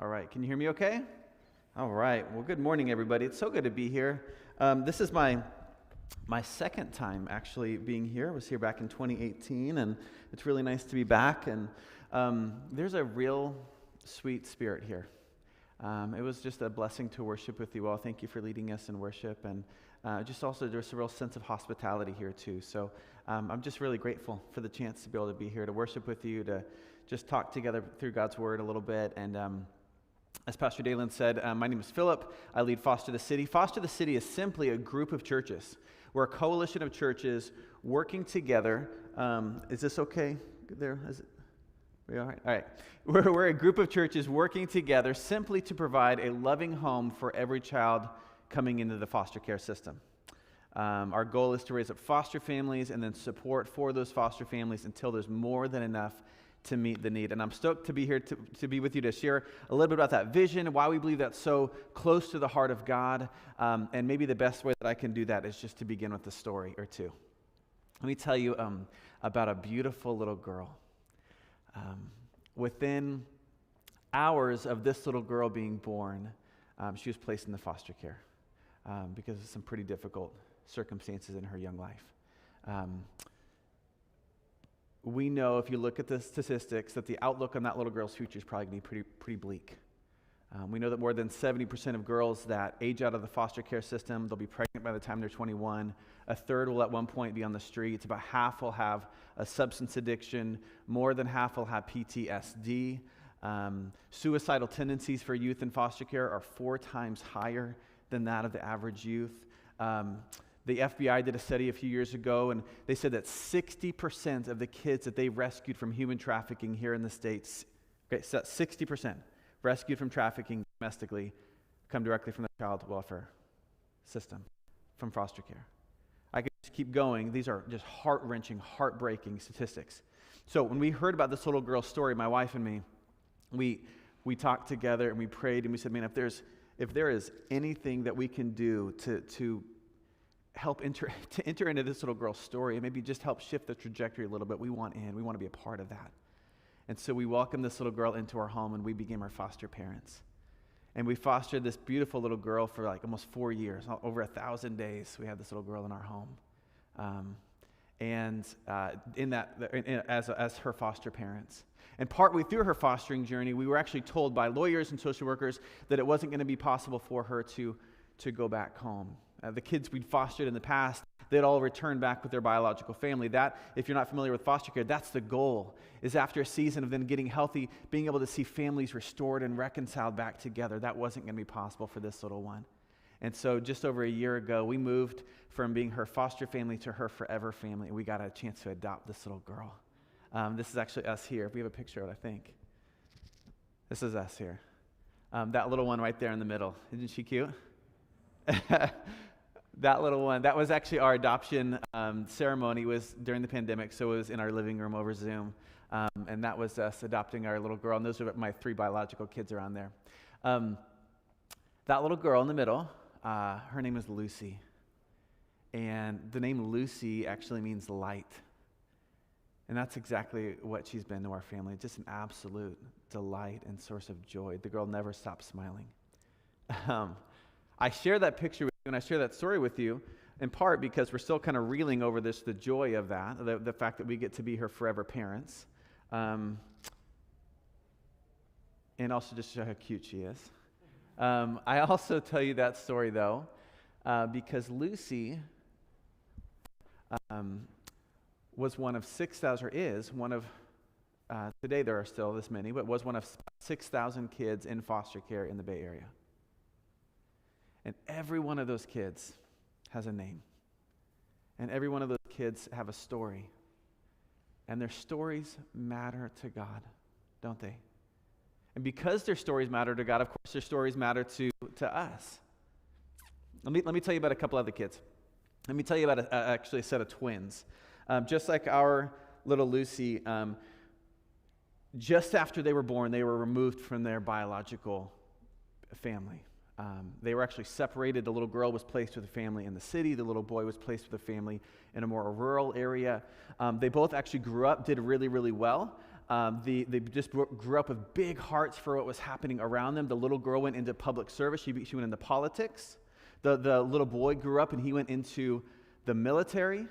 All right, can you hear me okay? All right, well, good morning, everybody. It's so good to be here. This is my second time actually being here. I was here back in 2018, and it's really nice to be back. And there's a real sweet spirit here. It was just a blessing to worship with you all. Thank you for leading us in worship, and just also there's a real sense of hospitality here too. So I'm just really grateful for the chance to be able to be here to worship with you, to just talk together through God's Word a little bit. And as Pastor Dalen said, my name is Philip. I lead Foster the City. Foster the City is simply a group of churches. We're a coalition of churches working together. Is this okay there? Is it? We all right? All right. We're a group of churches working together simply to provide a loving home for every child coming into the foster care system. Our goal is to raise up foster families and then support for those foster families until there's more than enough to meet the need. And I'm stoked to be here to be with you to share a little bit about that vision, why we believe that's so close to the heart of God, and maybe the best way that I can do that is just to begin with a story or two. Let me tell you about a beautiful little girl. Within hours of this little girl being born, she was placed in the foster care because of some pretty difficult circumstances in her young life. We know, if you look at the statistics, that the outlook on that little girl's future is probably going to be pretty bleak. We know that more than 70% of girls that age out of the foster care system, they'll be pregnant by the time they're 21. A third will at one point be on the streets. About half will have a substance addiction. More than half will have PTSD. Suicidal tendencies for youth in foster care are 4 times higher than that of the average youth. The FBI did a study a few years ago, and they said that 60% of the kids that they rescued from human trafficking here in the States, okay, so that's 60% rescued from trafficking domestically, come directly from the child welfare system, from foster care. I could just keep going. These are just heart-wrenching, heartbreaking statistics. So when we heard about this little girl's story, my wife and me, we talked together and we prayed and we said, man, if there is anything that we can do to help enter into this little girl's story and maybe just help shift the trajectory a little bit, we want to be a part of that. And so we welcomed this little girl into our home and we became our foster parents. And we fostered this beautiful little girl for like almost 4 years, over 1,000 days. We had this little girl in our home, as her foster parents. And partway through her fostering journey, we were actually told by lawyers and social workers that it wasn't going to be possible for her to go back home. The kids we'd fostered in the past, they'd all return back with their biological family. That, if you're not familiar with foster care, that's the goal, is after a season of them getting healthy, being able to see families restored and reconciled back together. That wasn't going to be possible for this little one. And so just over a year ago, we moved from being her foster family to her forever family, and we got a chance to adopt this little girl. This is actually us here. We have a picture of it, I think. This is us here. That little one right there in the middle. Isn't she cute? That little one, that was actually our adoption ceremony. Was during the pandemic, so it was in our living room over Zoom. And that was us adopting our little girl, and those are my 3 biological kids around there. That little girl in the middle, her name is Lucy. And the name Lucy actually means light. And that's exactly what she's been to our family, just an absolute delight and source of joy. The girl never stops smiling. I share that picture with you and I share that story with you in part because we're still kind of reeling over the joy of that, the fact that we get to be her forever parents. And also just show how cute she is. I also tell you that story though, because Lucy was one of 6,000, or is one of, today there are still this many, but was one of 6,000 kids in foster care in the Bay Area. And every one of those kids has a name. And every one of those kids have a story. And their stories matter to God, don't they? And because their stories matter to God, of course their stories matter to us. Let me tell you about a couple other kids. Let me tell you about actually a set of twins. Just like our little Lucy, just after they were born, they were removed from their biological family. They were actually separated. The little girl was placed with a family in the city. The little boy was placed with a family in a more rural area. They both actually grew up, did really, really well. They just grew up with big hearts for what was happening around them. The little girl went into public service. She went into politics. The little boy grew up and he went into the military.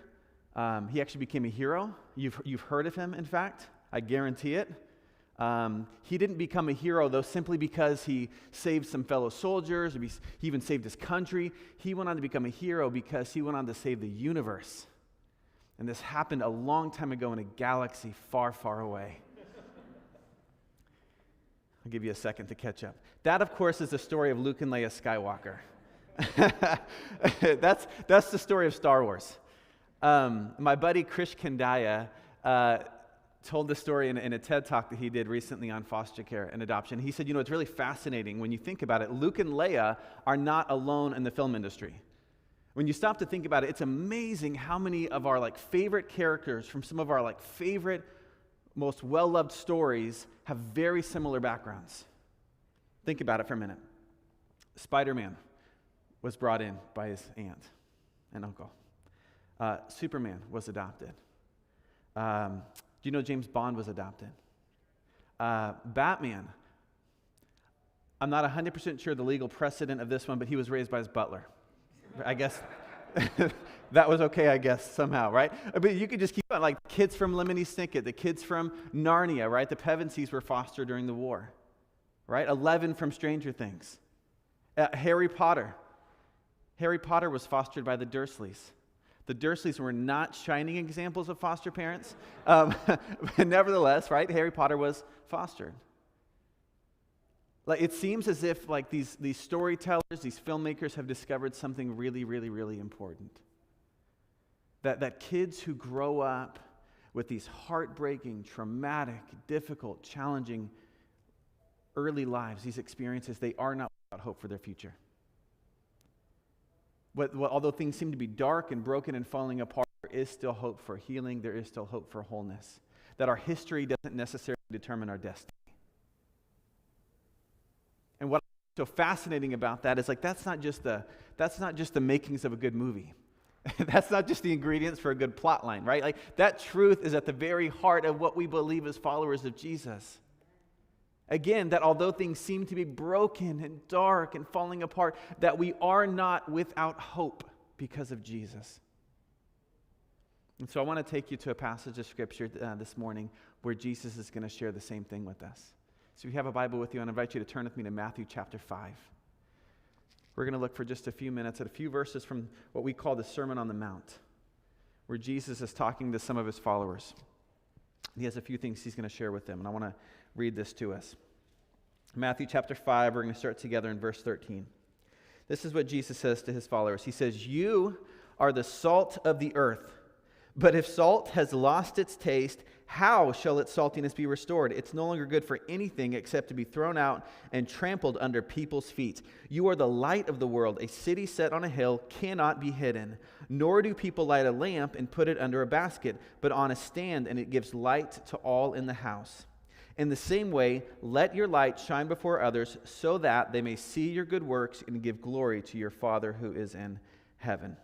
He actually became a hero. You've heard of him, in fact. I guarantee it. He didn't become a hero, though, simply because he saved some fellow soldiers. He even saved his country. He went on to become a hero because he went on to save the universe. And this happened a long time ago in a galaxy far, far away. I'll give you a second to catch up. That, of course, is the story of Luke and Leia Skywalker. That's the story of Star Wars. My buddy Krish Kandaya told the story in a TED Talk that he did recently on foster care and adoption. He said, it's really fascinating when you think about it. Luke and Leia are not alone in the film industry. When you stop to think about it, it's amazing how many of our favorite characters from some of our favorite, most well-loved stories have very similar backgrounds. Think about it for a minute. Spider-Man was brought in by his aunt and uncle. Superman was adopted. Do you know James Bond was adopted? Batman, I'm not 100% sure the legal precedent of this one, but he was raised by his butler. I guess that was okay, I guess, somehow, right? But you could just keep on, kids from Lemony Snicket, the kids from Narnia, right? The Pevensies were fostered during the war, right? 11 from Stranger Things. Harry Potter. Harry Potter was fostered by the Dursleys. The Dursleys were not shining examples of foster parents. But nevertheless, right, Harry Potter was fostered. It seems as if these storytellers, these filmmakers have discovered something really, really, really important. That kids who grow up with these heartbreaking, traumatic, difficult, challenging early lives, these experiences, they are not without hope for their future. Although things seem to be dark and broken and falling apart, there is still hope for healing. There is still hope for wholeness. That our history doesn't necessarily determine our destiny. And what's so fascinating about that is that's not just the makings of a good movie. That's not just the ingredients for a good plot line, right? That truth is at the very heart of what we believe as followers of Jesus. Again, that although things seem to be broken and dark and falling apart, that we are not without hope because of Jesus. And so I want to take you to a passage of Scripture this morning where Jesus is going to share the same thing with us. So if you have a Bible with you, I invite you to turn with me to Matthew chapter 5. We're going to look for just a few minutes at a few verses from what we call the Sermon on the Mount, where Jesus is talking to some of his followers. He has a few things he's going to share with them, and I want to read this to us. Matthew chapter 5, we're going to start together in verse 13. This is what Jesus says to his followers. He says, "You are the salt of the earth, but if salt has lost its taste, how shall its saltiness be restored? It's no longer good for anything except to be thrown out and trampled under people's feet. You are the light of the world. A city set on a hill cannot be hidden. Nor do people light a lamp and put it under a basket, but on a stand, and it gives light to all in the house. In the same way, let your light shine before others so that they may see your good works and give glory to your Father who is in heaven."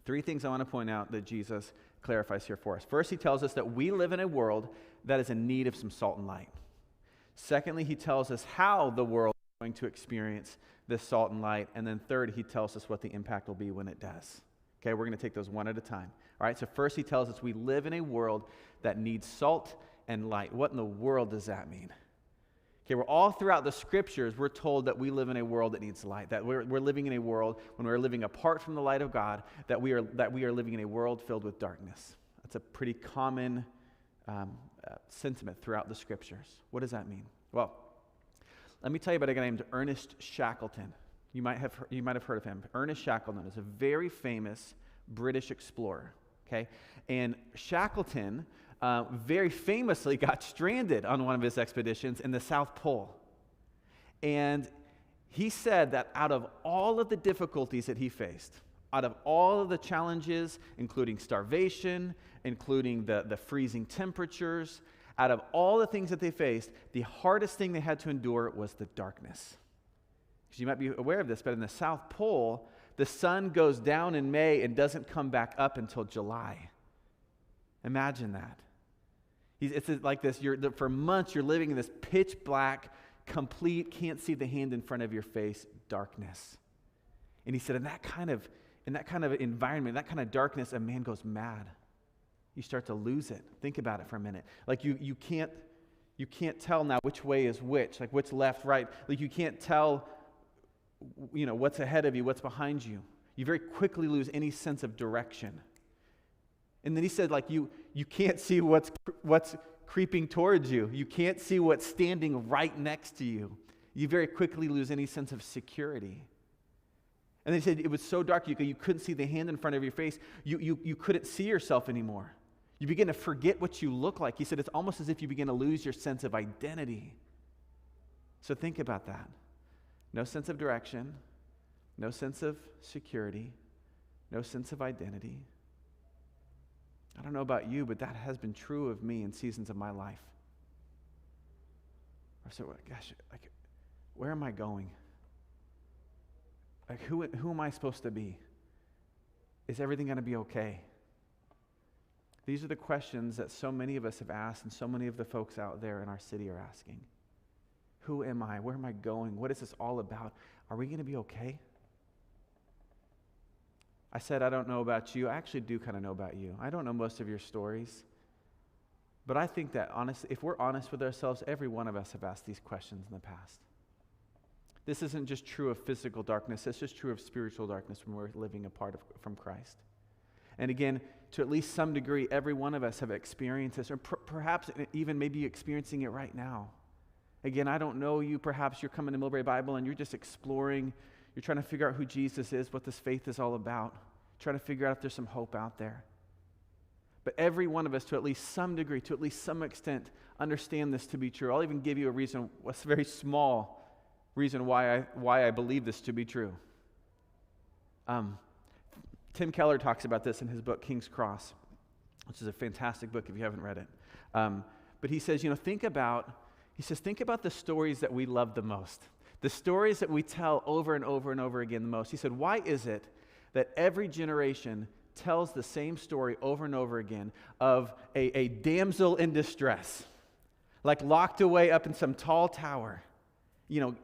Three things I want to point out that Jesus clarifies here for us. First, he tells us that we live in a world that is in need of some salt and light. Secondly, he tells us how the world is going to experience this salt and light. And then third, he tells us what the impact will be when it does. Okay, we're going to take those one at a time. All right, so first he tells us we live in a world that needs salt and light. What in the world does that mean? Okay, we're all throughout the Scriptures, we're told that we live in a world that needs light, that we're living in a world, when we're living apart from the light of God, that we are living in a world filled with darkness. That's a pretty common sentiment throughout the Scriptures. What does that mean? Well, let me tell you about a guy named Ernest Shackleton. You might have heard of him. Ernest Shackleton is a very famous British explorer. Okay, and Shackleton very famously got stranded on one of his expeditions in the South Pole. And he said that out of all of the difficulties that he faced, out of all of the challenges, including starvation, including the freezing temperatures, out of all the things that they faced, the hardest thing they had to endure was the darkness. Because you might be aware of this, but in the South Pole, the sun goes down in May and doesn't come back up until July. Imagine that. It's like this, for months you're living in this pitch black, complete, can't see the hand in front of your face, darkness. And he said, in that kind of environment, that kind of darkness, a man goes mad. You start to lose it. Think about it for a minute. Like you can't tell now which way is which, like what's left, right. Like you can't tell, what's ahead of you, what's behind you. You very quickly lose any sense of direction. And then he said, like you can't see what's creeping towards you. You can't see what's standing right next to you. You very quickly lose any sense of security. And they said it was so dark you couldn't see the hand in front of your face. You couldn't see yourself anymore. You begin to forget what you look like. He said it's almost as if you begin to lose your sense of identity. So think about that. No sense of direction, no sense of security, no sense of identity. I don't know about you, but that has been true of me in seasons of my life. I said, gosh, like, where am I going? Like, who am I supposed to be? Is everything going to be okay? These are the questions that so many of us have asked, and so many of the folks out there in our city are asking. Who am I? Where am I going? What is this all about? Are we going to be okay? I said, I don't know about you. I actually do kind of know about you. I don't know most of your stories. But I think that, honestly, if we're honest with ourselves, every one of us have asked these questions in the past. This isn't just true of physical darkness. It's just true of spiritual darkness when we're living apart from Christ. And again, to at least some degree, every one of us have experienced this, or perhaps even maybe experiencing it right now. Again, I don't know you. Perhaps you're coming to Millbrae Bible and you're just exploring. You're trying to figure out who Jesus is, what this faith is all about. Trying to figure out if there's some hope out there. But every one of us, to at least some degree, to at least some extent, understand this to be true. I'll even give you a reason, a very small reason why I believe this to be true. Tim Keller talks about this in his book, King's Cross, which is a fantastic book if you haven't read it. But he says, think about the stories that we love the most, the stories that we tell over and over and over again the most. He said, why is it that every generation tells the same story over and over again of a damsel in distress, like locked away up in some tall tower,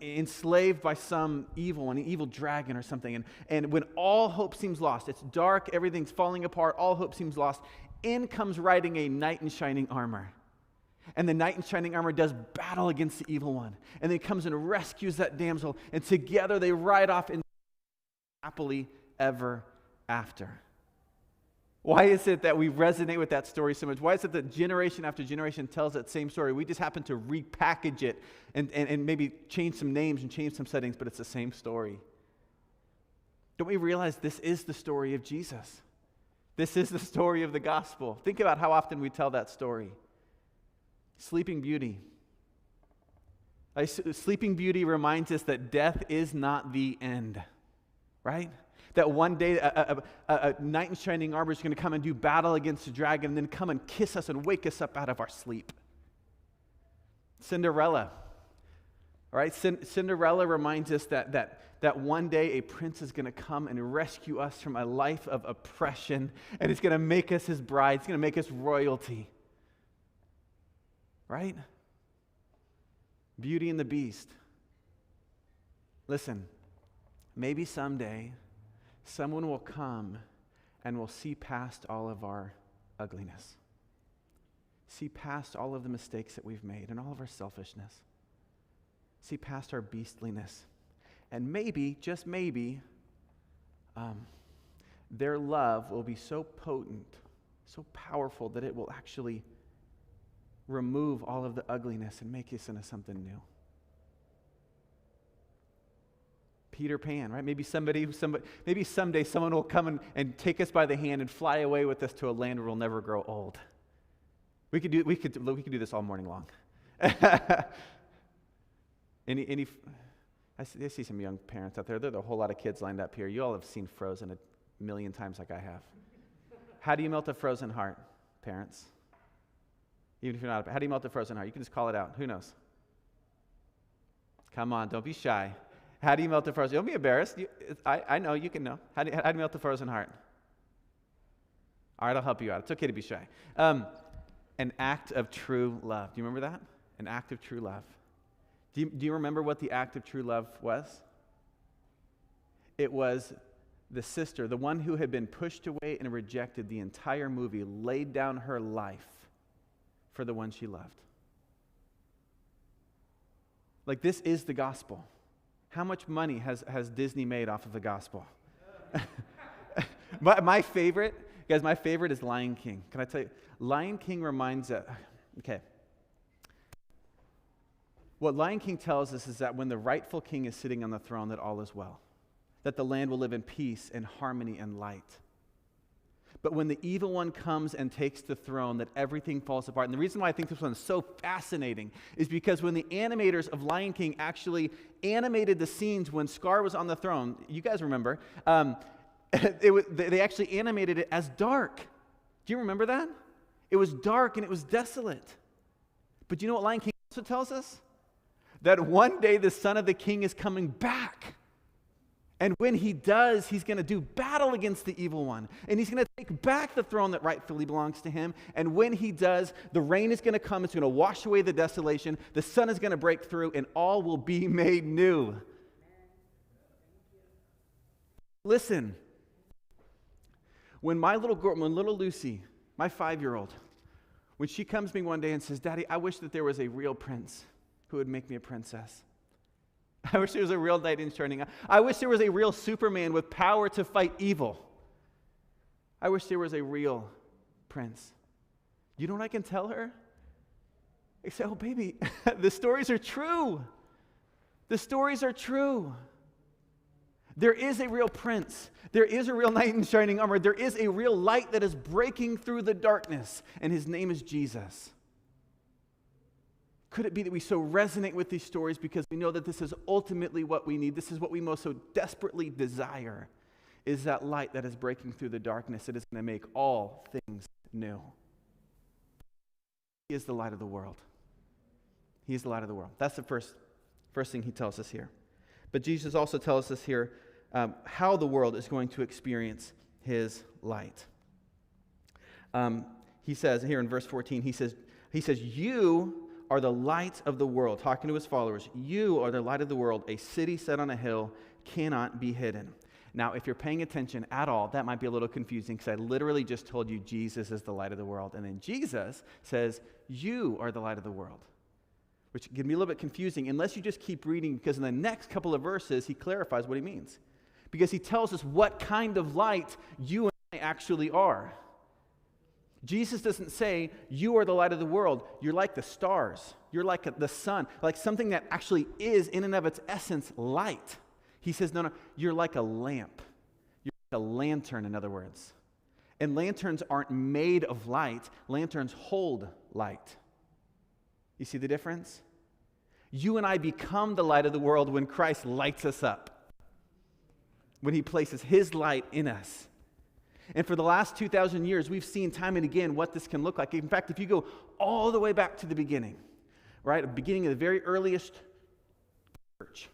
enslaved by an evil dragon or something. And when all hope seems lost, it's dark, everything's falling apart, all hope seems lost, in comes riding a knight in shining armor. And the knight in shining armor does battle against the evil one. And then comes and rescues that damsel. And together they ride off and happily ever after. Why is it that we resonate with that story so much? Why is it that generation after generation tells that same story? We just happen to repackage it and maybe change some names and change some settings, but it's the same story. Don't we realize this is the story of Jesus? This is the story of the gospel. Think about how often we tell that story. Sleeping Beauty. Sleeping Beauty reminds us that death is not the end, right? That one day a knight in shining armor is going to come and do battle against the dragon and then come and kiss us and wake us up out of our sleep. Cinderella. All right, Cinderella reminds us that one day a prince is going to come and rescue us from a life of oppression, and he's going to make us his bride. He's going to make us royalty. Right? Beauty and the Beast. Listen, maybe someday someone will come and will see past all of our ugliness. See past all of the mistakes that we've made and all of our selfishness. See past our beastliness. And maybe, just maybe, their love will be so potent, so powerful that it will actually remove all of the ugliness and make us into something new. Peter Pan, right? Maybe someday someone will come and take us by the hand and fly away with us to a land where we'll never grow old. We could do this all morning long. I see some young parents out there. There are a whole lot of kids lined up here. You all have seen Frozen a million times like I have. How do you melt a frozen heart, parents? Even if you're not, how do you melt a frozen heart? You can just call it out. Who knows? Come on, don't be shy. How do you melt a frozen? Don't be embarrassed. I know, you can know. How do you melt a frozen heart? All right, I'll help you out. It's okay to be shy. An act of true love. Do you remember that? An act of true love. Do you remember what the act of true love was? It was the sister, the one who had been pushed away and rejected the entire movie, laid down her life for the one she loved. Like, this is the gospel. How much money has Disney made off of the gospel? my favorite, guys, my favorite is Lion King. Can I tell you? Lion King reminds us, okay. What Lion King tells us is that when the rightful king is sitting on the throne, that all is well. That the land will live in peace and harmony and light. But when the evil one comes and takes the throne, that everything falls apart. And the reason why I think this one is so fascinating is because when the animators of Lion King actually animated the scenes when Scar was on the throne, you guys remember, they actually animated it as dark. Do you remember that? It was dark and it was desolate. But do you know what Lion King also tells us? That one day the son of the king is coming back. And when he does, he's going to do battle against the evil one. And he's going to take back the throne that rightfully belongs to him. And when he does, the rain is going to come. It's going to wash away the desolation. The sun is going to break through, and all will be made new. Listen, when my little girl, when little Lucy, my 5-year-old, when she comes to me one day and says, "Daddy, I wish that there was a real prince who would make me a princess. I wish there was a real knight in shining. I wish there was a real Superman with power to fight evil. I wish there was a real prince." You know what I can tell her? I say, "Oh, baby, the stories are true. The stories are true. There is a real prince. There is a real knight in shining armor. There is a real light that is breaking through the darkness, and his name is Jesus." Could it be that we so resonate with these stories because we know that this is ultimately what we need? This is what we most so desperately desire, is that light that is breaking through the darkness. It is going to make all things new. He is the light of the world. He is the light of the world. That's the first thing he tells us here. But Jesus also tells us here how the world is going to experience his light. He says here in verse 14, he says, "You are the light of the world," talking to his followers. "You are the light of the world. A city set on a hill cannot be hidden." Now, if you're paying attention at all, that might be a little confusing because I literally just told you Jesus is the light of the world. And then Jesus says, "You are the light of the world," which can be a little bit confusing unless you just keep reading, because in the next couple of verses, he clarifies what he means. Because he tells us what kind of light you and I actually are. Jesus doesn't say, "You are the light of the world. You're like the stars. You're like the sun," like something that actually is, in and of its essence, light. He says, no, you're like a lamp. You're like a lantern, in other words. And lanterns aren't made of light. Lanterns hold light. You see the difference? You and I become the light of the world when Christ lights us up, when he places his light in us. And for the last 2,000 years, we've seen time and again what this can look like. In fact, if you go all the way back to the beginning, right, the beginning of the very earliest church,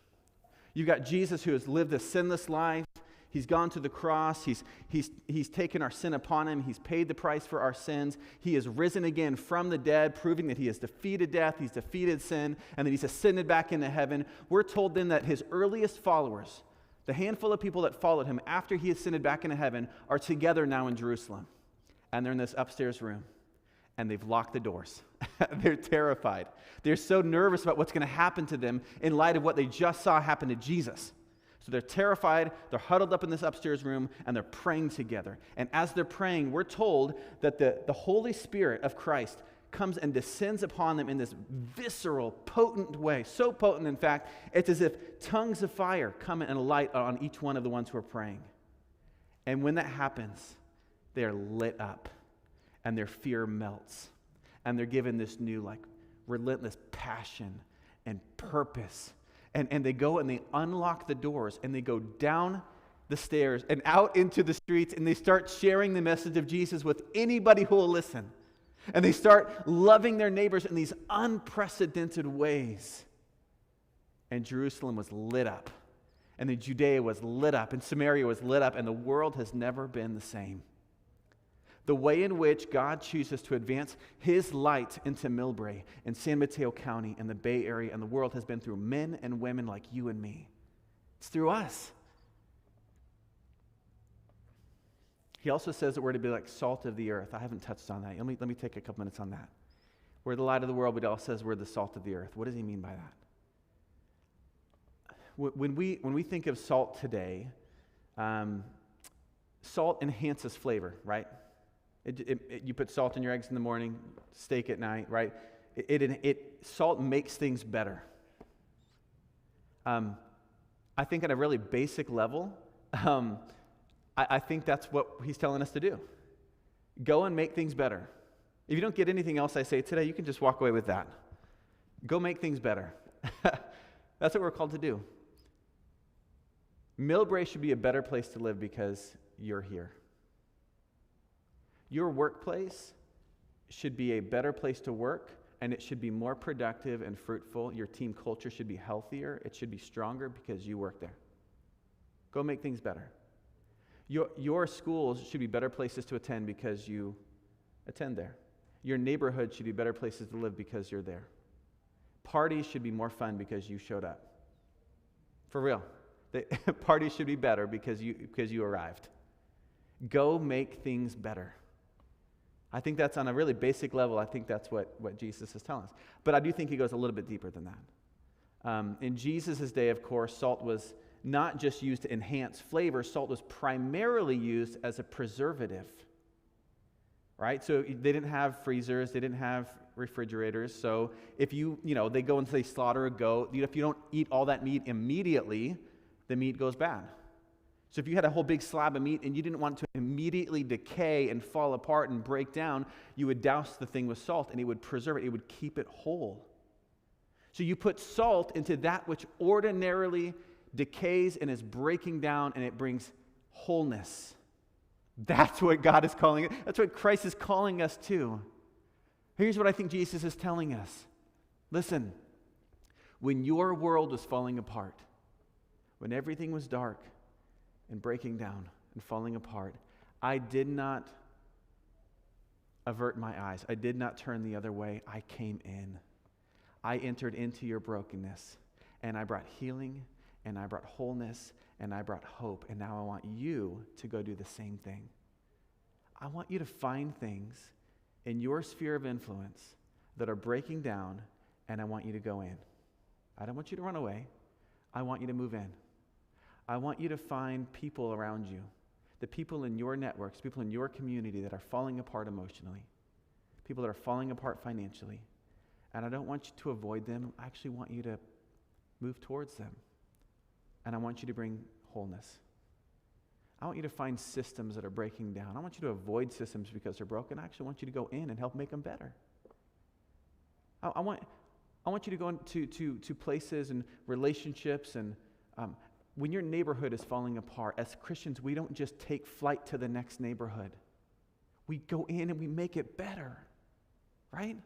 you've got Jesus who has lived a sinless life. He's gone to the cross. He's taken our sin upon him. He's paid the price for our sins. He is risen again from the dead, proving that he has defeated death, he's defeated sin, and that he's ascended back into heaven. We're told then that his earliest followers, the handful of people that followed him after he ascended back into heaven, are together now in Jerusalem. And they're in this upstairs room. And they've locked the doors. They're terrified. They're so nervous about what's going to happen to them in light of what they just saw happen to Jesus. So they're terrified. They're huddled up in this upstairs room, and they're praying together. And as they're praying, we're told that the Holy Spirit of Christ comes and descends upon them in this visceral, potent way. So potent, in fact, it's as if tongues of fire come and light on each one of the ones who are praying. And when that happens, they're lit up, and their fear melts. And they're given this new, relentless passion and purpose. And they go and they unlock the doors, and they go down the stairs and out into the streets, and they start sharing the message of Jesus with anybody who will listen. And they start loving their neighbors in these unprecedented ways. And Jerusalem was lit up. And then Judea was lit up. And Samaria was lit up. And the world has never been the same. The way in which God chooses to advance his light into Millbrae and San Mateo County and the Bay Area and the world has been through men and women like you and me. It's through us. He also says that we're to be like salt of the earth. I haven't touched on that. Let me take a couple minutes on that. We're the light of the world, but he also says we're the salt of the earth. What does he mean by that? When we think of salt today, salt enhances flavor, right? You put salt in your eggs in the morning, steak at night, right? Salt makes things better. I think at a really basic level, I think that's what he's telling us to do. Go and make things better. If you don't get anything else I say today, you can just walk away with that. Go make things better. That's what we're called to do. Millbrae should be a better place to live because you're here. Your workplace should be a better place to work, and it should be more productive and fruitful. Your team culture should be healthier. It should be stronger because you work there. Go make things better. Your schools should be better places to attend because you attend there. Your neighborhood should be better places to live because you're there. Parties should be more fun because you showed up. For real. Parties should be better because you arrived. Go make things better. I think that's on a really basic level. I think that's what Jesus is telling us. But I do think he goes a little bit deeper than that. In Jesus' day, of course, salt was not just used to enhance flavor. Salt was primarily used as a preservative. Right? So they didn't have freezers. They didn't have refrigerators. So if they go and say slaughter a goat, if you don't eat all that meat immediately, the meat goes bad. So if you had a whole big slab of meat and you didn't want it to immediately decay and fall apart and break down, you would douse the thing with salt and it would preserve it. It would keep it whole. So you put salt into that which ordinarily decays and is breaking down, and it brings wholeness. That's what God is calling it. That's what Christ is calling us to. Here's what I think Jesus is telling us. Listen, when your world was falling apart, when everything was dark and breaking down and falling apart, I did not avert my eyes. I did not turn the other way. I came in. I entered into your brokenness, and I brought healing, and I brought wholeness, and I brought hope. And now I want you to go do the same thing. I want you to find things in your sphere of influence that are breaking down, and I want you to go in. I don't want you to run away. I want you to move in. I want you to find people around you, the people in your networks, people in your community that are falling apart emotionally, people that are falling apart financially. And I don't want you to avoid them. I actually want you to move towards them. And I want you to bring wholeness. I want you to find systems that are breaking down. I want you to avoid systems because they're broken. I actually want you to go in and help make them better. I want you to go into places and relationships, and when your neighborhood is falling apart, as Christians, we don't just take flight to the next neighborhood. We go in and we make it better, right?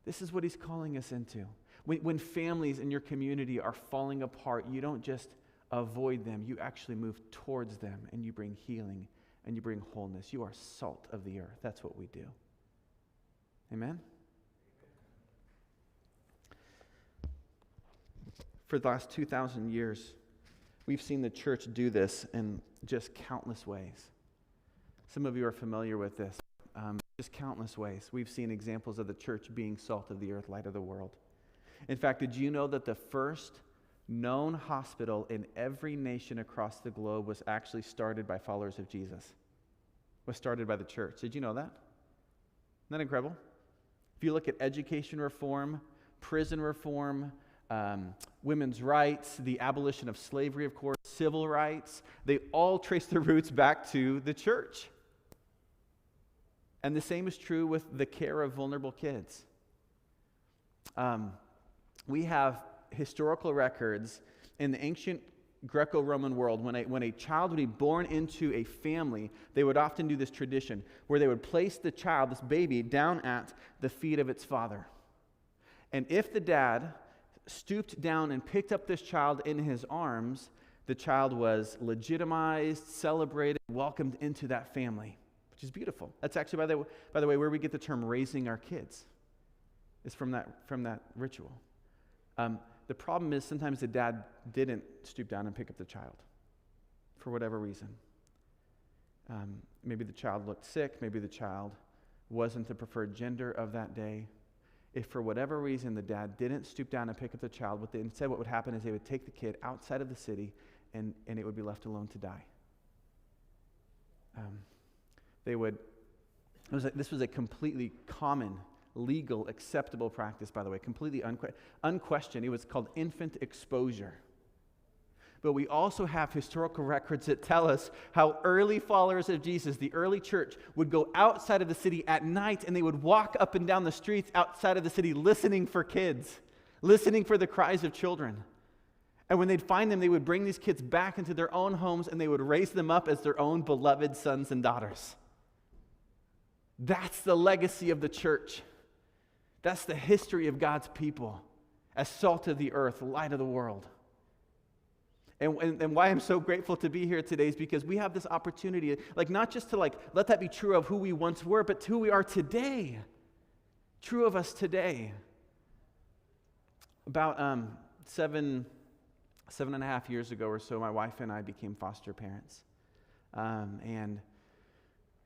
This is what he's calling us into. When families in your community are falling apart, you don't just avoid them. You actually move towards them, and you bring healing, and you bring wholeness. You are salt of the earth. That's what we do. Amen? For the last 2,000 years, we've seen the church do this in just countless ways. Some of you are familiar with this. Just countless ways. We've seen examples of the church being salt of the earth, light of the world. In fact, did you know that the first known hospital in every nation across the globe was actually started by followers of Jesus? Was started by the church. Did you know that? Isn't that incredible? If you look at education reform, prison reform, women's rights, the abolition of slavery, of course, civil rights, they all trace their roots back to the church. And the same is true with the care of vulnerable kids. We have historical records in the ancient Greco-Roman world. When a child would be born into a family, they would often do this tradition where they would place the child, this baby, down at the feet of its father. And if the dad stooped down and picked up this child in his arms, the child was legitimized, celebrated, welcomed into that family, which which is beautiful. That's actually, by the way, where we get the term raising our kids, is from that ritual. The problem is sometimes the dad didn't stoop down and pick up the child for whatever reason. Maybe the child looked sick. Maybe the child wasn't the preferred gender of that day. If for whatever reason the dad didn't stoop down and pick up the child, instead what would happen is they would take the kid outside of the city and it would be left alone to die. This was a completely common, legal, acceptable practice, by the way, completely unquestioned. It was called infant exposure. But we also have historical records that tell us how early followers of Jesus, the early church, would go outside of the city at night and they would walk up and down the streets outside of the city listening for kids, listening for the cries of children. And when they'd find them, they would bring these kids back into their own homes and they would raise them up as their own beloved sons and daughters. That's the legacy of the church. That's the history of God's people as salt of the earth, light of the world. And why I'm so grateful to be here today is because we have this opportunity, not just to let that be true of who we once were, but to who we are today. True of us today. About 7.5 years ago or so, my wife and I became foster parents. And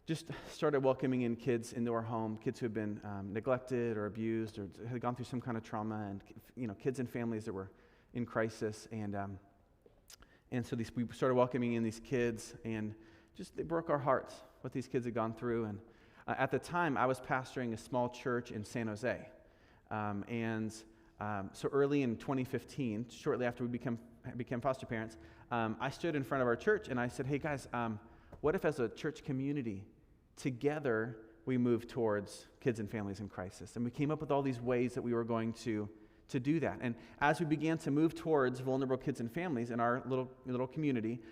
just started welcoming in kids into our home, kids who had been neglected or abused or had gone through some kind of trauma, and kids and families that were in crisis. And so we started welcoming in these kids, and just they broke our hearts what these kids had gone through. And at the time, I was pastoring a small church in San Jose. So early in 2015, shortly after we became foster parents, I stood in front of our church and I said, hey guys, what if as a church community, together we move towards kids and families in crisis? And we came up with all these ways that we were going to do that. And as we began to move towards vulnerable kids and families in our little community,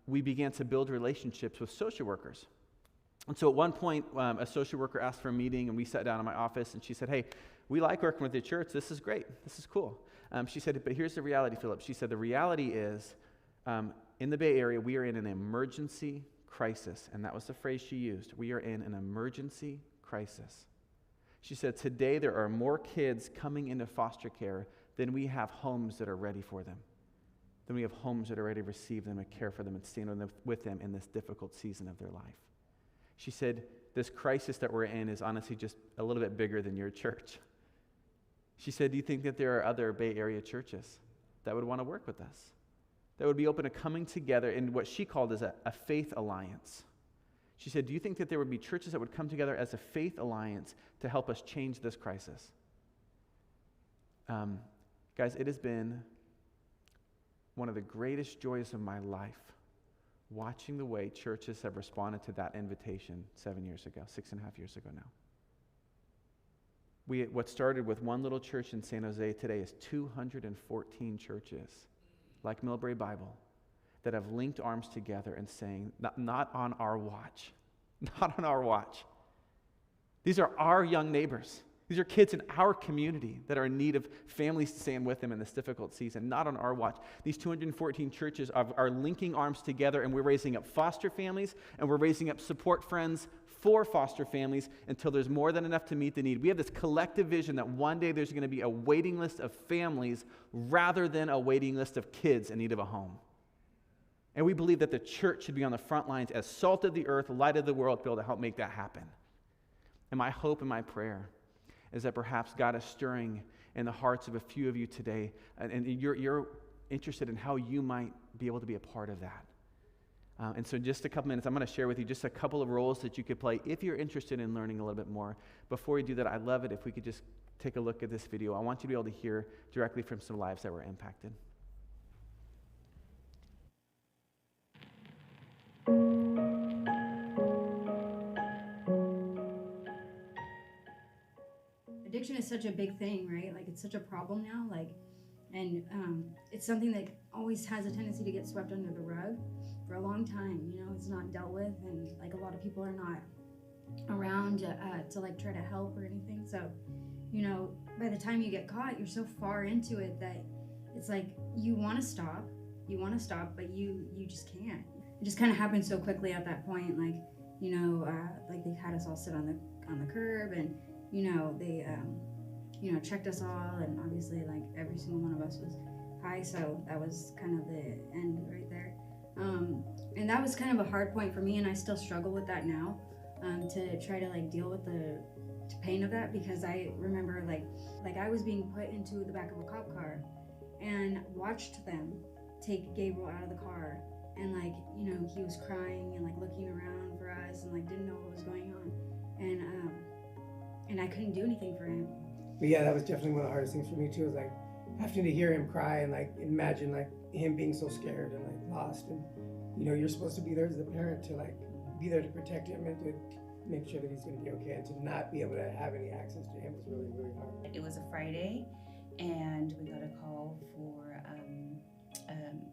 we began to build relationships with social workers. And so at one point, a social worker asked for a meeting, and we sat down in my office, and she said, hey, we like working with the church. This is great. This is cool. She said, but here's the reality, Philip. She said, the reality is, in the Bay Area, we are in an emergency crisis. And that was the phrase she used. We are in an emergency crisis. She said, today there are more kids coming into foster care than we have homes that are ready for them. Than we have homes that are ready to receive them and care for them and stand with them in this difficult season of their life. She said, this crisis that we're in is honestly just a little bit bigger than your church. She said, do you think that there are other Bay Area churches that would want to work with us? That would be open to coming together in what she called as a faith alliance. She said, do you think that there would be churches that would come together as a faith alliance to help us change this crisis? Guys, it has been one of the greatest joys of my life watching the way churches have responded to that invitation 7 years ago, 6.5 years ago now. What started with one little church in San Jose today is 214 churches, like Millbrae Bible, that have linked arms together and saying, not on our watch, not on our watch. These are our young neighbors. These are kids in our community that are in need of families to stand with them in this difficult season, not on our watch. These 214 churches are linking arms together, and we're raising up foster families, and we're raising up support friends for foster families until there's more than enough to meet the need. We have this collective vision that one day there's going to be a waiting list of families rather than a waiting list of kids in need of a home. And we believe that the church should be on the front lines as salt of the earth, light of the world, to be able to help make that happen. And my hope and my prayer is that perhaps God is stirring in the hearts of a few of you today, and you're interested in how you might be able to be a part of that. And so in just a couple minutes, I'm going to share with you just a couple of roles that you could play if you're interested in learning a little bit more. Before we do that, I'd love it if we could just take a look at this video. I want you to be able to hear directly from some lives that were impacted. Addiction is such a big thing, right? Like, it's such a problem now, and it's something that always has a tendency to get swept under the rug for a long time. It's not dealt with, and a lot of people are not around to try to help or anything. So, by the time you get caught, you're so far into it that it's like you want to stop, but you just can't. It just kind of happens so quickly at that point. like they had us all sit on the curb, and they checked us all, and obviously like every single one of us was high, so that was kind of the end right there. And that was kind of a hard point for me, and I still struggle with that now, to try to like deal with the pain of that, because I remember like I was being put into the back of a cop car and watched them take Gabriel out of the car, and like he was crying and like looking around for us and like didn't know what was going on, and I couldn't do anything for him. But yeah, that was definitely one of the hardest things for me too, was like having to hear him cry and like imagine like him being so scared and like lost, and you're supposed to be there as the parent to like be there to protect him and to make sure that he's going to be okay, and to not be able to have any access to him was really, really hard. It was a Friday, and we got a call for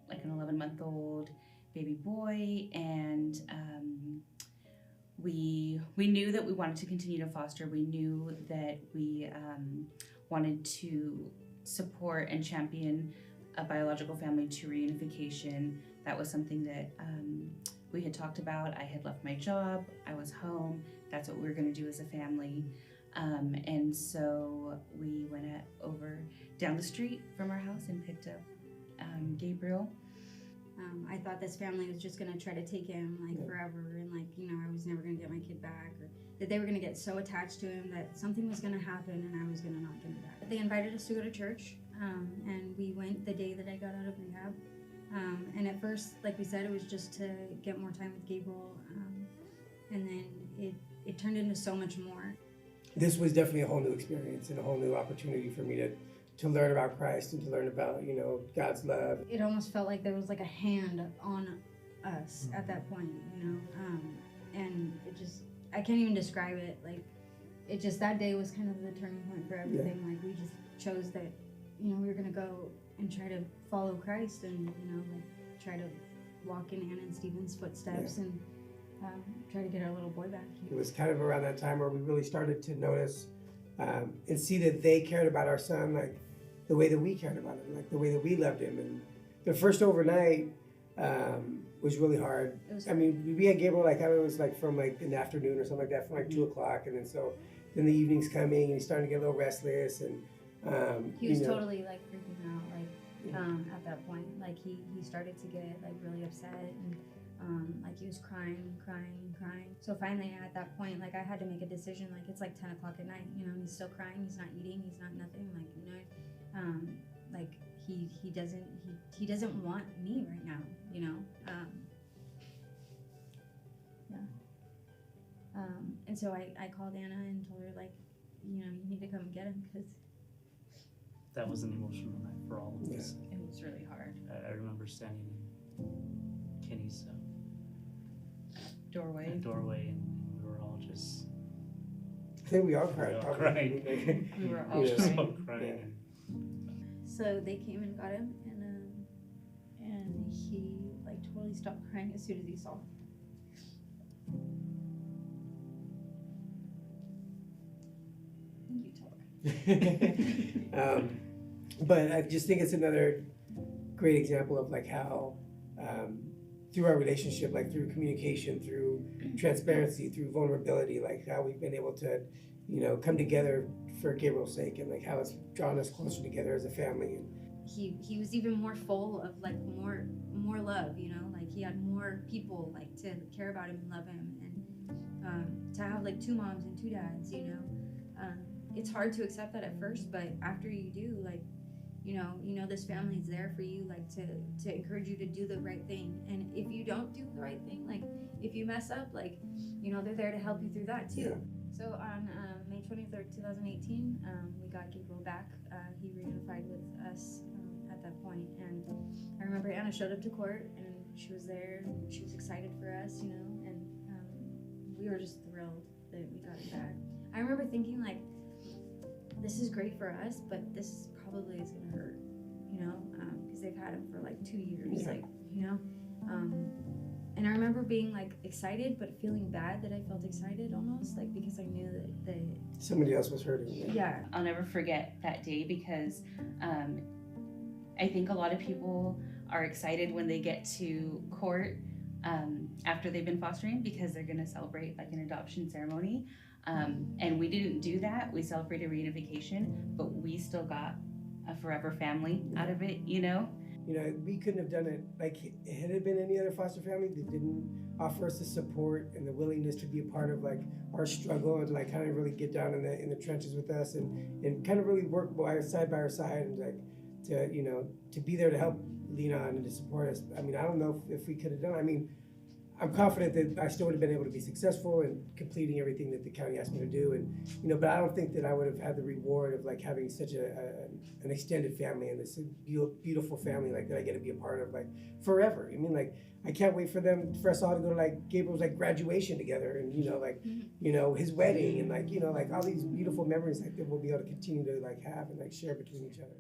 like an 11-month-old baby boy, and we knew that we wanted to continue to foster. We knew that we wanted to support and champion a biological family to reunification. That was something that we had talked about. I had left my job, I was home, that's what we were going to do as a family. And so we went over down the street from our house and picked up Gabriel. I thought this family was just going to try to take him like forever, and like I was never going to get my kid back, or that they were going to get so attached to him that something was going to happen and I was going to not get him back. They invited us to go to church, and we went the day that I got out of rehab. And at first, like we said, it was just to get more time with Gabriel, and then it turned into so much more. This was definitely a whole new experience and a whole new opportunity for me to learn about Christ and to learn about God's love. It almost felt like there was like a hand on us at that point, and it just, I can't even describe it. Like it just, that day was kind of the turning point for everything. Like we just chose that we were gonna go and try to follow Christ, and like try to walk in Anna and Stephen's footsteps, and try to get our little boy back. It was kind of around that time where we really started to notice and see that they cared about our son like the way that we cared about him, like the way that we loved him. And the first overnight was really hard. I mean, we had Gabriel like, it was like from like in the afternoon or something like that, from like 2 o'clock, and then the evening's coming and he's starting to get a little restless, and he was totally like freaking out, like at that point. Like he started to get like really upset, and like he was crying. So finally at that point, like I had to make a decision. Like it's like 10 o'clock at night, and he's still crying, he's not eating, he's not nothing, like like he doesn't want me right now, and so I called Anna and told her, like, you need to come and get him, because that was an emotional night for all of us. It was really hard. I remember standing in Kenny's Doorway, and we were all just. I think we all cried. We were all crying. So they came and got him, and he like totally stopped crying as soon as he saw him. You talk. But I just think it's another great example of like how through our relationship, like through communication, through transparency, through vulnerability, like how we've been able to come together for Gabriel's sake, and like how it's drawn us closer together as a family. He was even more full of like more love, like he had more people like to care about him and love him, and to have like 2 moms and 2 dads, it's hard to accept that at first, but after you do, like this family's there for you, like to encourage you to do the right thing. And if you don't do the right thing, like if you mess up, like they're there to help you through that too. So on May 23rd, 2018, we got Gabriel back. He reunified with us at that point, and I remember Anna showed up to court, and she was there, and she was excited for us, and we were just thrilled that we got him back. I remember thinking, like, this is great for us, but this probably is gonna hurt, because they've had him for like 2 years, and I remember being like excited, but feeling bad that I felt excited almost, like, because I knew that somebody else was hurting. Yeah. I'll never forget that day, because I think a lot of people are excited when they get to court, after they've been fostering, because they're going to celebrate like an adoption ceremony. And we didn't do that. We celebrated reunification, but we still got a forever family out of it, you know? You know, we couldn't have done it, like, had it been any other foster family that didn't offer us the support and the willingness to be a part of, like, our struggle and, like, kind of really get down in the trenches with us and kind of really work by our side and, like, to, you know, to be there to help lean on and to support us. I mean, I don't know if we could have done it. I mean, I'm confident that I still would have been able to be successful in completing everything that the county asked me to do, and you know, but I don't think that I would have had the reward of like having such an extended family and this beautiful family like that I get to be a part of like forever. I mean, like I can't wait for us all to go to like Gabriel's like graduation together, and you know, like you know his wedding, and like you know like all these beautiful memories like that we'll be able to continue to like have and like share between each other.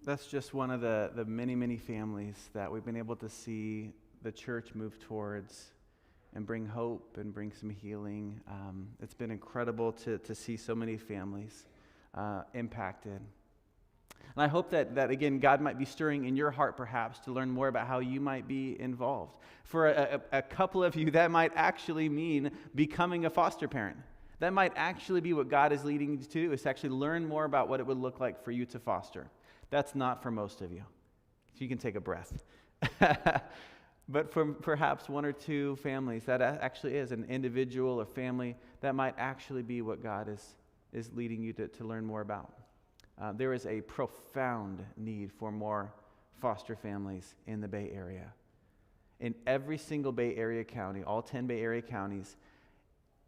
That's just one of the many, many families that we've been able to see the church move towards and bring hope and bring some healing. It's been incredible to see so many families impacted. And I hope that again, God might be stirring in your heart perhaps to learn more about how you might be involved. For a couple of you, that might actually mean becoming a foster parent. That might actually be what God is leading you to do, is to actually learn more about what it would look like for you to foster. That's not for most of you. So you can take a breath. But for perhaps one or two families, that actually is an individual or family, that might actually be what God is leading you to learn more about. There is a profound need for more foster families in the Bay Area. In every single Bay Area county, all 10 Bay Area counties,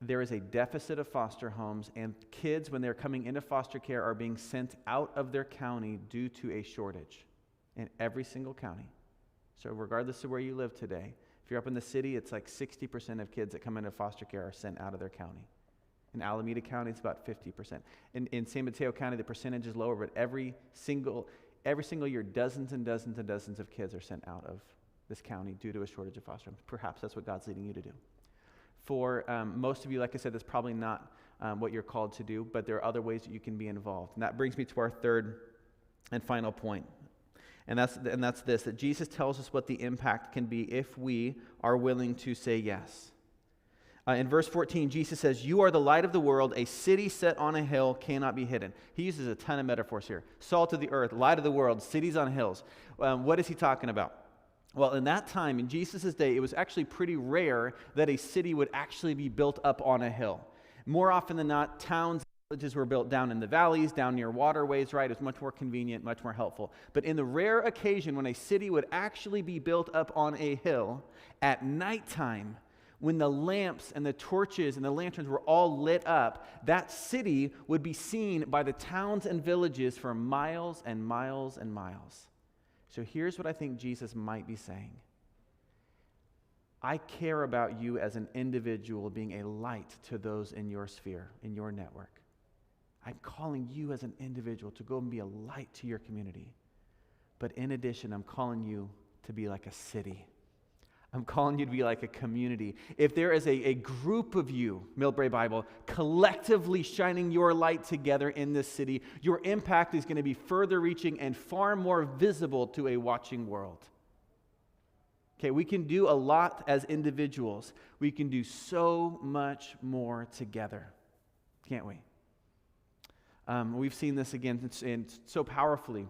there is a deficit of foster homes, and kids, when they're coming into foster care, are being sent out of their county due to a shortage in every single county. So regardless of where you live today, if you're up in the city, it's like 60% of kids that come into foster care are sent out of their county. In Alameda County, it's about 50%. In San Mateo County, the percentage is lower, but every single year, dozens and dozens and dozens of kids are sent out of this county due to a shortage of foster homes. Perhaps that's what God's leading you to do. For most of you, like I said, that's probably not what you're called to do, but there are other ways that you can be involved. And that brings me to our third and final point. And that's this, that Jesus tells us what the impact can be if we are willing to say yes. In verse 14, Jesus says, "You are the light of the world. A city set on a hill cannot be hidden." He uses a ton of metaphors here. Salt of the earth, light of the world, cities on hills. What is he talking about? Well, in that time, in Jesus' day, it was actually pretty rare that a city would actually be built up on a hill. More often than not, towns and villages were built down in the valleys, down near waterways, right? It was much more convenient, much more helpful. But in the rare occasion when a city would actually be built up on a hill, at nighttime, when the lamps and the torches and the lanterns were all lit up, that city would be seen by the towns and villages for miles and miles and miles. So here's what I think Jesus might be saying. I care about you as an individual being a light to those in your sphere, in your network. I'm calling you as an individual to go and be a light to your community. But in addition, I'm calling you to be like a city. I'm calling you to be like a community. If there is a group of you, Millbrae Bible, collectively shining your light together in this city, your impact is going to be further reaching and far more visible to a watching world. Okay, we can do a lot as individuals. We can do so much more together, can't we? We've seen this again so powerfully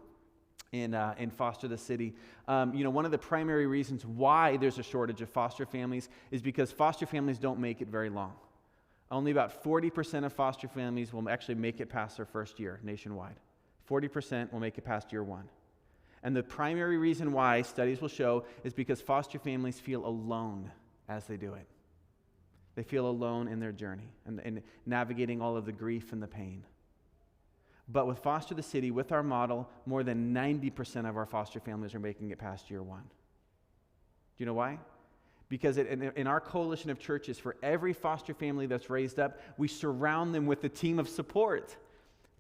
in Foster the City. One of the primary reasons why there's a shortage of foster families is because foster families don't make it very long. Only about 40% of foster families will actually make it past their first year nationwide. 40% will make it past year one. And the primary reason why, studies will show, is because foster families feel alone as they do it. They feel alone in their journey and navigating all of the grief and the pain. But with Foster the City, with our model, more than 90% of our foster families are making it past year one. Do you know why? Because in our coalition of churches, for every foster family that's raised up, we surround them with a team of support.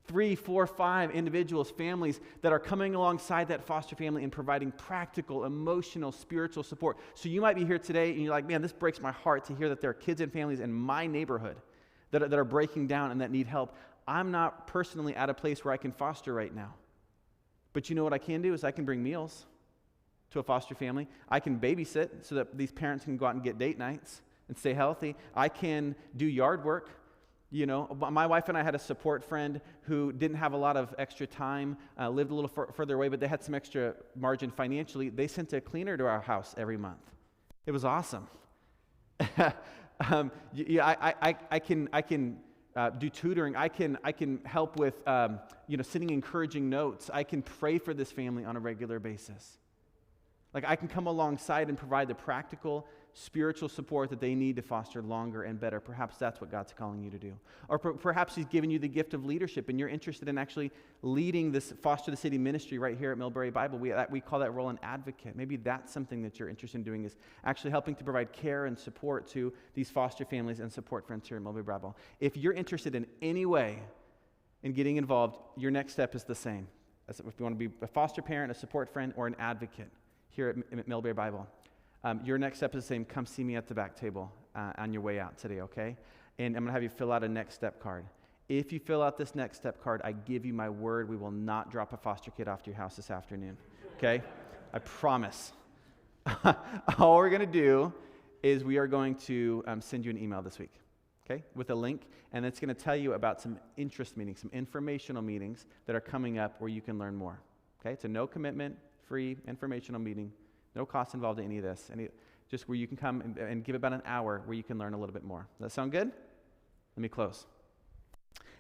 3, 4, 5 individuals, families that are coming alongside that foster family and providing practical, emotional, spiritual support. So you might be here today and you're like, man, this breaks my heart to hear that there are kids and families in my neighborhood that are breaking down and that need help. I'm not personally at a place where I can foster right now. But you know what I can do is I can bring meals. to a foster family. I can babysit so that these parents can go out and get date nights and stay healthy. I can do yard work. You know, my wife and I had a support friend who didn't have a lot of extra time, lived a little further away, but they had some extra margin financially. They sent a cleaner to our house every month. It was awesome. I can do tutoring. I can help with sending encouraging notes. I can pray for this family on a regular basis. Like, I can come alongside and provide the practical, spiritual support that they need to foster longer and better. Perhaps that's what God's calling you to do. Or perhaps He's given you the gift of leadership and you're interested in actually leading this Foster the City ministry right here at Millbrae Bible. We call that role an advocate. Maybe that's something that you're interested in doing, is actually helping to provide care and support to these foster families and support friends here at Millbrae Bible. If you're interested in any way in getting involved, your next step is the same. If you want to be a foster parent, a support friend, or an advocate here at Millbrae Bible, your next step is the same. Come see me at the back table on your way out today, okay? And I'm going to have you fill out a next step card. If you fill out this next step card, I give you my word, we will not drop a foster kid off to your house this afternoon, okay? I promise. All we're going to do is we are going to send you an email this week, okay, with a link, and it's going to tell you about some interest meetings, some informational meetings that are coming up where you can learn more, okay? It's a no commitment, free informational meeting, no cost involved in any of this, just where you can come and give about an hour where you can learn a little bit more. Does that sound good? Let me close.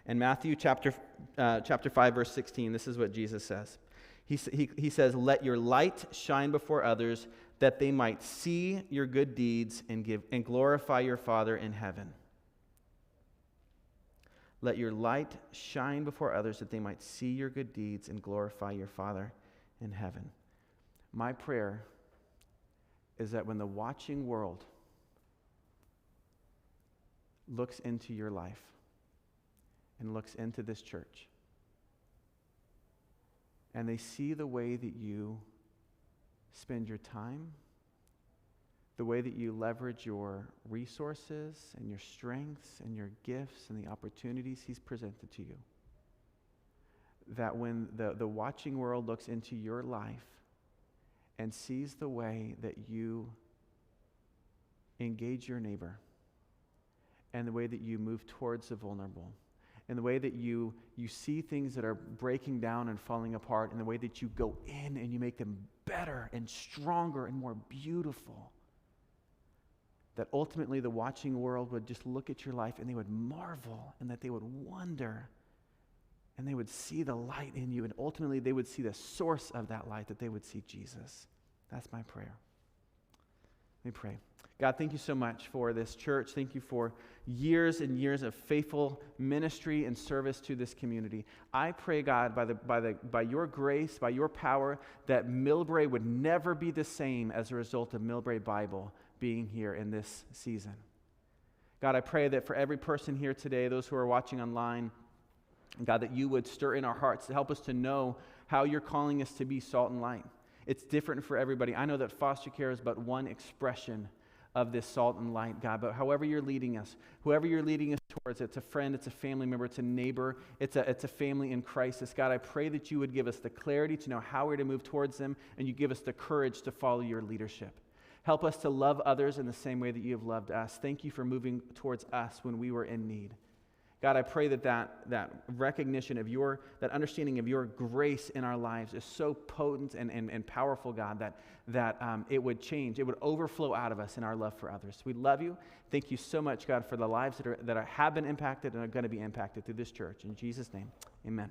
In Matthew chapter 5, verse 16, this is what Jesus says. He says, "Let your light shine before others, that they might see your good deeds and glorify your Father in heaven." Let your light shine before others, that they might see your good deeds and glorify your Father in heaven. My prayer is that when the watching world looks into your life and looks into this church, and they see the way that you spend your time, the way that you leverage your resources and your strengths and your gifts and the opportunities He's presented to you, that when the watching world looks into your life and sees the way that you engage your neighbor, and the way that you move towards the vulnerable, and the way that you see things that are breaking down and falling apart, and the way that you go in and you make them better and stronger and more beautiful, that ultimately the watching world would just look at your life and they would marvel, and that they would wonder, and they would see the light in you, and ultimately they would see the source of that light, that they would see Jesus. That's my prayer. Let me pray. God, thank you so much for this church. Thank you for years and years of faithful ministry and service to this community. I pray, God, by your grace, by your power, that Millbrae would never be the same as a result of Millbrae Bible being here in this season. God, I pray that for every person here today, those who are watching online, God, that you would stir in our hearts to help us to know how you're calling us to be salt and light. It's different for everybody. I know that foster care is but one expression of this salt and light, God, but however you're leading us, whoever you're leading us towards, it's a friend, it's a family member, it's a neighbor, it's a family in crisis. God, I pray that you would give us the clarity to know how we're to move towards them, and you give us the courage to follow your leadership. Help us to love others in the same way that you have loved us. Thank you for moving towards us when we were in need. God, I pray that recognition of that understanding of your grace in our lives is so potent and powerful, God, that it would change. It would overflow out of us in our love for others. We love you. Thank you so much, God, for the lives that have been impacted and are going to be impacted through this church. In Jesus' name, amen.